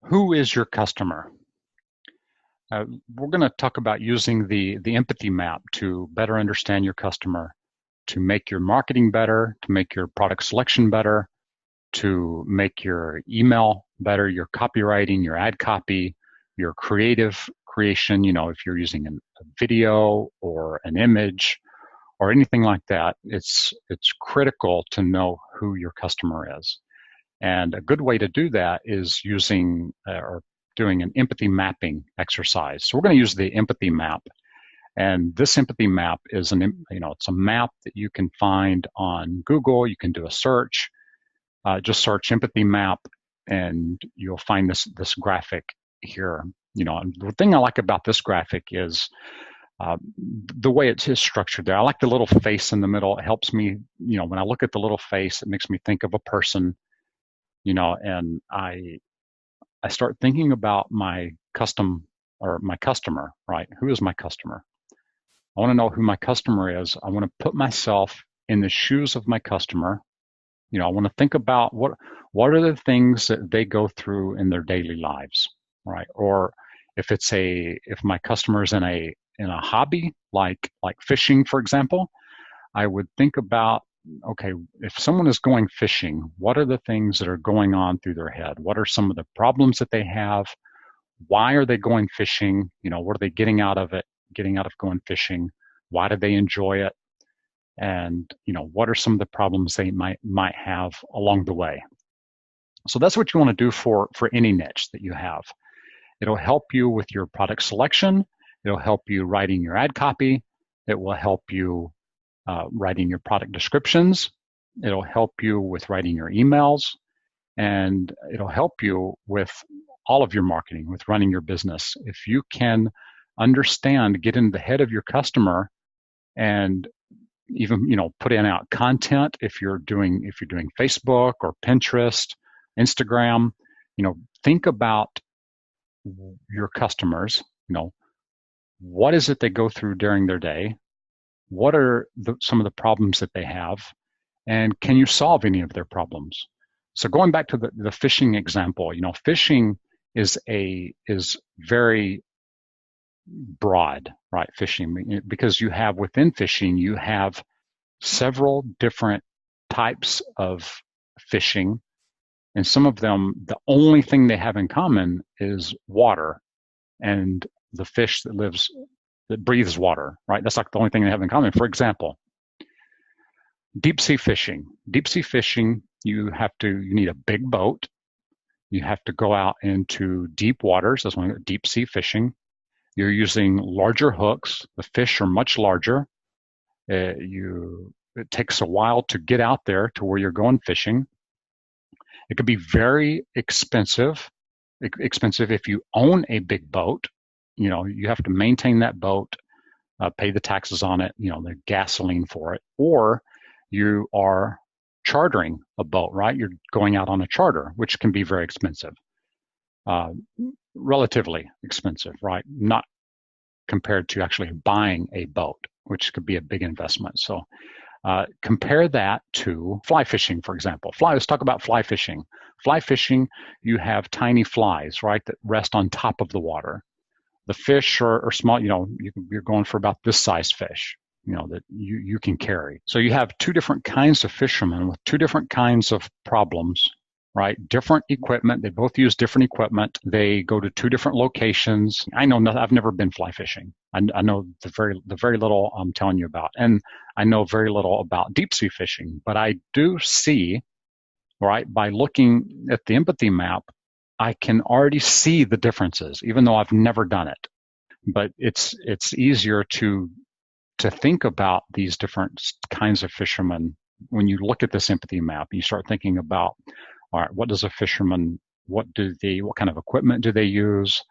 Who is your customer? We're going to talk about using the empathy map to better understand your customer, to make your marketing better, to make your product selection better, to make your email better, your copywriting, your ad copy, your creative creation. If you're using a video or an image or anything like that, it's critical to know who your customer is. And a good way to do that is using or doing an empathy mapping exercise. So we're going to use the empathy map. And this empathy map is it's a map that you can find on Google. You can do a search, just search empathy map, and you'll find this graphic here. And the thing I like about this graphic is the way it's structured there. I like the little face in the middle. It helps me, when I look at the little face, it makes me think of a person, and I start thinking about my customer, right? Who is my customer? I want to know who my customer is. I want to put myself in the shoes of my customer. I want to think about what are the things that they go through in their daily lives, right? Or if my customer is in a hobby like fishing, for example, I would think about, okay, if someone is going fishing, what are the things that are going on through their head? What are some of the problems that they have? Why are they going fishing? What are they getting out of going fishing? Why do they enjoy it? And, what are some of the problems they might have along the way? So that's what you want to do for any niche that you have. It'll help you with your product selection. It'll help you writing your ad copy. It will help you writing your product descriptions. It'll help you with writing your emails, and it'll help you with all of your marketing, with running your business. If you can understand, get in the head of your customer, and even putting out content. If you're doing Facebook or Pinterest, Instagram, think about your customers. What is it they go through during their day? What are some of the problems that they have, and can you solve any of their problems? So going back to the fishing example, fishing is very broad, right? Fishing, because within fishing, you have several different types of fishing, and some of them, the only thing they have in common is water, and the fish that breathes water, right? That's like the only thing they have in common. For example, deep sea fishing. Deep sea fishing, you need a big boat. You have to go out into deep waters. That's one deep sea fishing. You're using larger hooks. The fish are much larger. It takes a while to get out there to where you're going fishing. It could be very expensive if you own a big boat. You have to maintain that boat, pay the taxes on it, the gasoline for it, or you are chartering a boat, right? You're going out on a charter, which can be very expensive, relatively expensive, right? Not compared to actually buying a boat, which could be a big investment. So compare that to fly fishing, for example. Let's talk about fly fishing. Fly fishing, you have tiny flies, right, that rest on top of the water. The fish are small, you're going for about this size fish, that you can carry. So you have two different kinds of fishermen with two different kinds of problems, right? Different equipment. They both use different equipment. They go to two different locations. I know I've never been fly fishing. I know the very little I'm telling you about, and I know very little about deep sea fishing. But I do see, right, by looking at the empathy map, I can already see the differences, even though I've never done it. But it's easier to think about these different kinds of fishermen when you look at this empathy map. You start thinking about, all right, what does a fisherman? What kind of equipment do they use?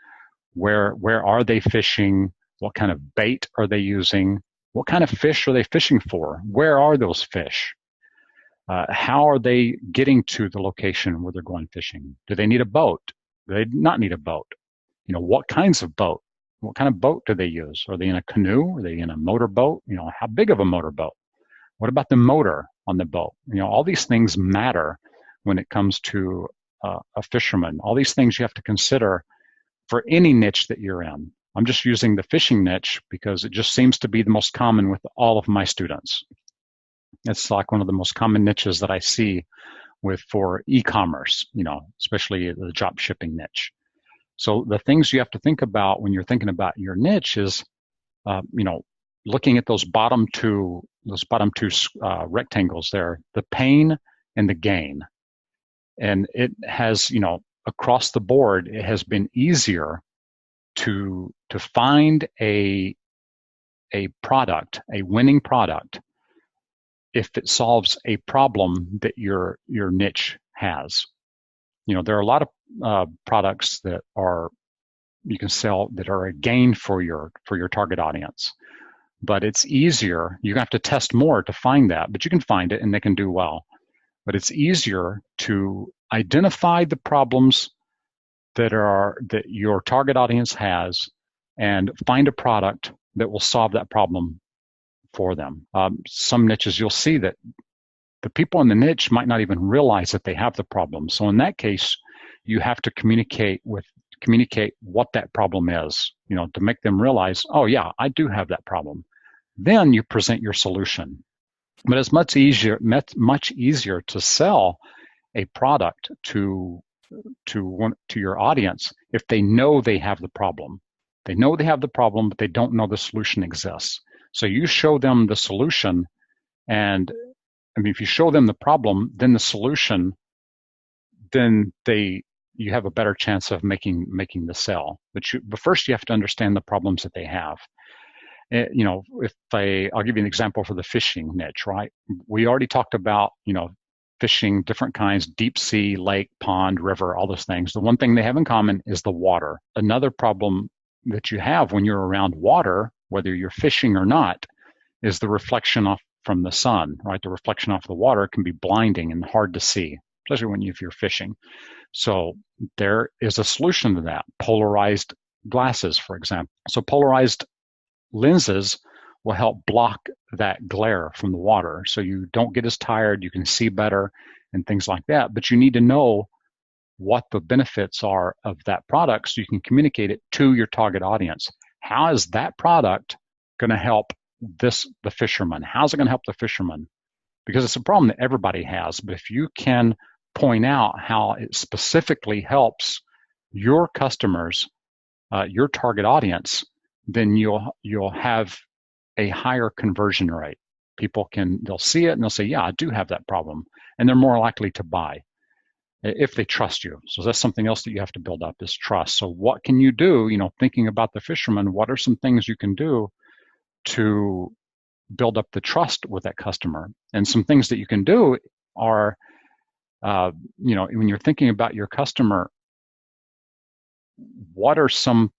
Where are they fishing? What kind of bait are they using? What kind of fish are they fishing for? Where are those fish? How are they getting to the location where they're going fishing? Do they need a boat? Do they not need a boat? What kinds of boat? What kind of boat do they use? Are they in a canoe? Are they in a motorboat? How big of a motorboat? What about the motor on the boat? All these things matter when it comes to a fisherman. All these things you have to consider for any niche that you're in. I'm just using the fishing niche because it just seems to be the most common with all of my students. It's like one of the most common niches that I see for e-commerce, especially the drop shipping niche. So the things you have to think about when you're thinking about your niche is, looking at those bottom two rectangles there, the pain and the gain. And it has, across the board, it has been easier to find a product, a winning product, if it solves a problem that your niche has. There are a lot of products that you can sell that are a gain for your target audience, but it's easier. You have to test more to find that, but you can find it and they can do well. But it's easier to identify the problems that your target audience has and find a product that will solve that problem for them. Some niches, you'll see that the people in the niche might not even realize that they have the problem. So in that case, you have to communicate what that problem is, to make them realize, oh yeah, I do have that problem. Then you present your solution. But it's much easier to sell a product to your audience if they know they have the problem. They know they have the problem, but they don't know the solution exists. So you show them the solution, and if you show them the problem, then the solution, then you have a better chance of making the sale. But first you have to understand the problems that they have. I'll give you an example for the fishing niche, right? We already talked about, fishing different kinds, deep sea, lake, pond, river, all those things. The one thing they have in common is the water. Another problem that you have when you're around water, whether you're fishing or not, is the reflection off from the sun, right? The reflection off the water can be blinding and hard to see, especially if you're fishing. So there is a solution to that. Polarized glasses, for example. So polarized lenses will help block that glare from the water, so you don't get as tired, you can see better and things like that. But you need to know what the benefits are of that product so you can communicate it to your target audience. How is that product going to help the fisherman? How's it going to help the fisherman? Because it's a problem that everybody has, but if you can point out how it specifically helps your customers, your target audience, then you'll have a higher conversion rate. They'll see it and they'll say, yeah, I do have that problem. And they're more likely to buy if they trust you. So that's something else that you have to build up, is trust. So what can you do, thinking about the fisherman, what are some things you can do to build up the trust with that customer? And some things that you can do are, when you're thinking about your customer, what are some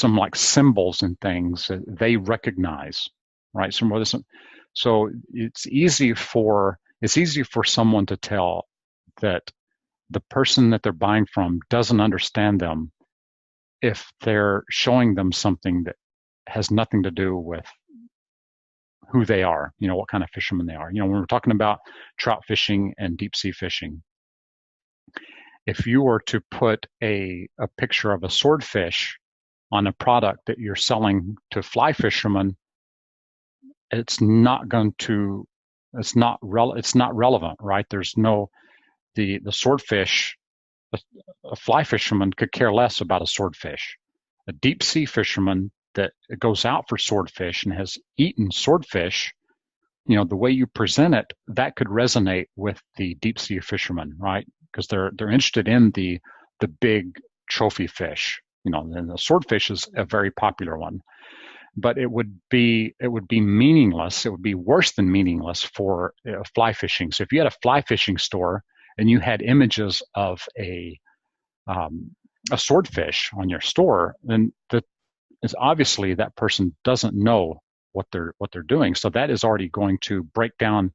like symbols and things that they recognize, right? So it's easy for someone to tell that the person that they're buying from doesn't understand them if they're showing them something that has nothing to do with who they are, what kind of fisherman they are. When we're talking about trout fishing and deep sea fishing, if you were to put a picture of a swordfish on a product that you're selling to fly fishermen, it's not relevant, right? There's no, the swordfish, a fly fisherman could care less about a swordfish. A deep sea fisherman that goes out for swordfish and has eaten swordfish, the way you present it, that could resonate with the deep sea fisherman, right? Because they're interested in the big trophy fish. And the swordfish is a very popular one, but it would be meaningless. It would be worse than meaningless for fly fishing. So if you had a fly fishing store and you had images of a swordfish on your store, then is obviously that person doesn't know what they're doing. So that is already going to break down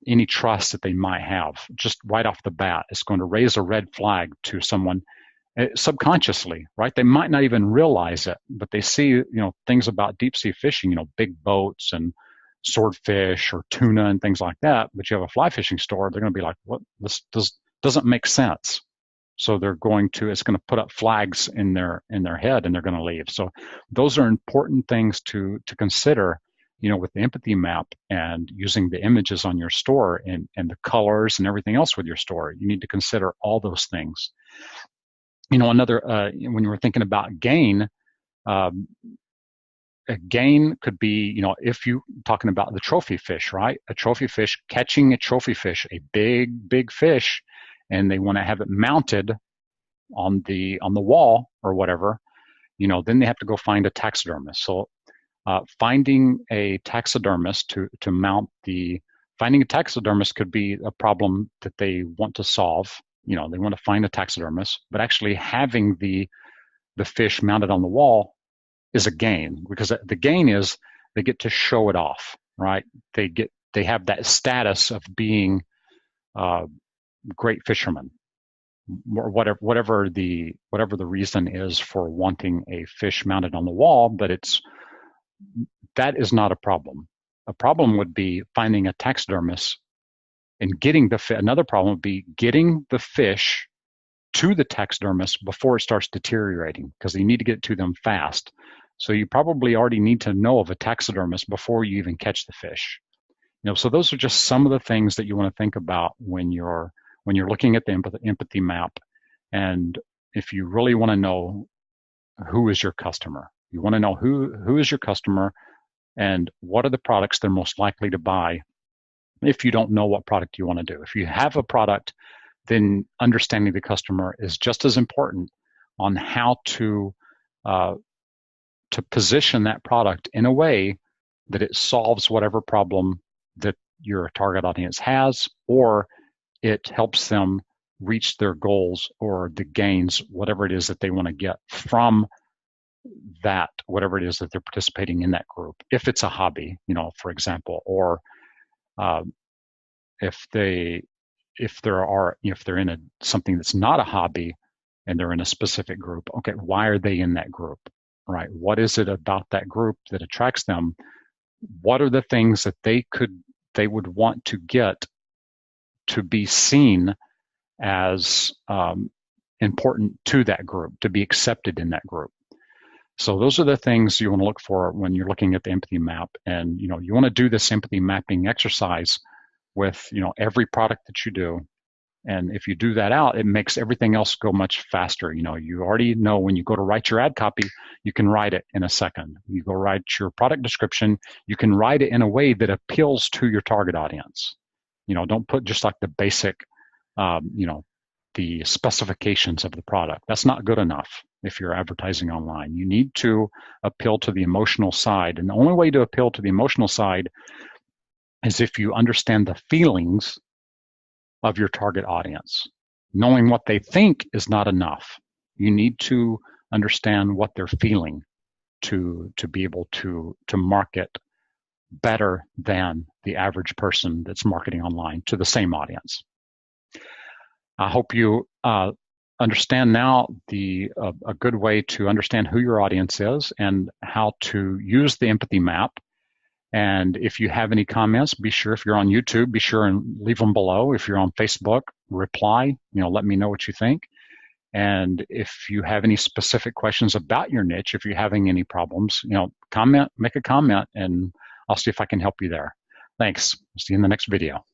any trust that they might have just right off the bat. It's going to raise a red flag to someone subconsciously, right? They might not even realize it, but they see, things about deep sea fishing, big boats and swordfish or tuna and things like that. But you have a fly fishing store, they're going to be like, what? This doesn't make sense. So it's going to put up flags in their head, and they're going to leave. So those are important things to consider, with the empathy map and using the images on your store and the colors and everything else with your store. You need to consider all those things. Another, when you were thinking about gain, a gain could be, if you talking about the trophy fish, right? A trophy fish, catching a trophy fish, a big fish, and they want to have it mounted on the wall or whatever, then they have to go find a taxidermist. So finding a taxidermist to mount finding a taxidermist could be a problem that they want to solve. They want to find a taxidermist, but actually having the fish mounted on the wall is a gain, because the gain is they get to show it off, right? They have that status of being great fishermen, or whatever the reason is for wanting a fish mounted on the wall. But that is not a problem. A problem would be finding a taxidermist and getting another problem would be getting the fish to the taxidermist before it starts deteriorating, because you need to get to them fast. So you probably already need to know of a taxidermist before you even catch the fish. So those are just some of the things that you want to think about when you're looking at the empathy map. And if you really want to know who is your customer, you want to know who is your customer and what are the products they're most likely to buy if you don't know what product you want to do. If you have a product, then understanding the customer is just as important on how to position that product in a way that it solves whatever problem that your target audience has, or it helps them reach their goals or the gains, whatever it is that they want to get from that, whatever it is that they're participating in that group. If it's a hobby, for example, or if they're in something that's not a hobby and they're in a specific group, okay, why are they in that group, right? What is it about that group that attracts them? What are the things that they would want to get to be seen as important to that group, to be accepted in that group? So those are the things you want to look for when you're looking at the empathy map. And you want to do this empathy mapping exercise with every product that you do. And if you do that out, it makes everything else go much faster. You already know when you go to write your ad copy, you can write it in a second. You go write your product description, you can write it in a way that appeals to your target audience. Don't put just like the basic, the specifications of the product. That's not good enough if you're advertising online. You need to appeal to the emotional side. And the only way to appeal to the emotional side is if you understand the feelings of your target audience. Knowing what they think is not enough. You need to understand what they're feeling to be able to market better than the average person that's marketing online to the same audience. I hope you understand now a good way to understand who your audience is and how to use the empathy map. And if you have any comments, be sure, if you're on YouTube, be sure and leave them below. If you're on Facebook, reply, let me know what you think. And if you have any specific questions about your niche, if you're having any problems, comment, make a comment, and I'll see if I can help you there. Thanks. See you in the next video.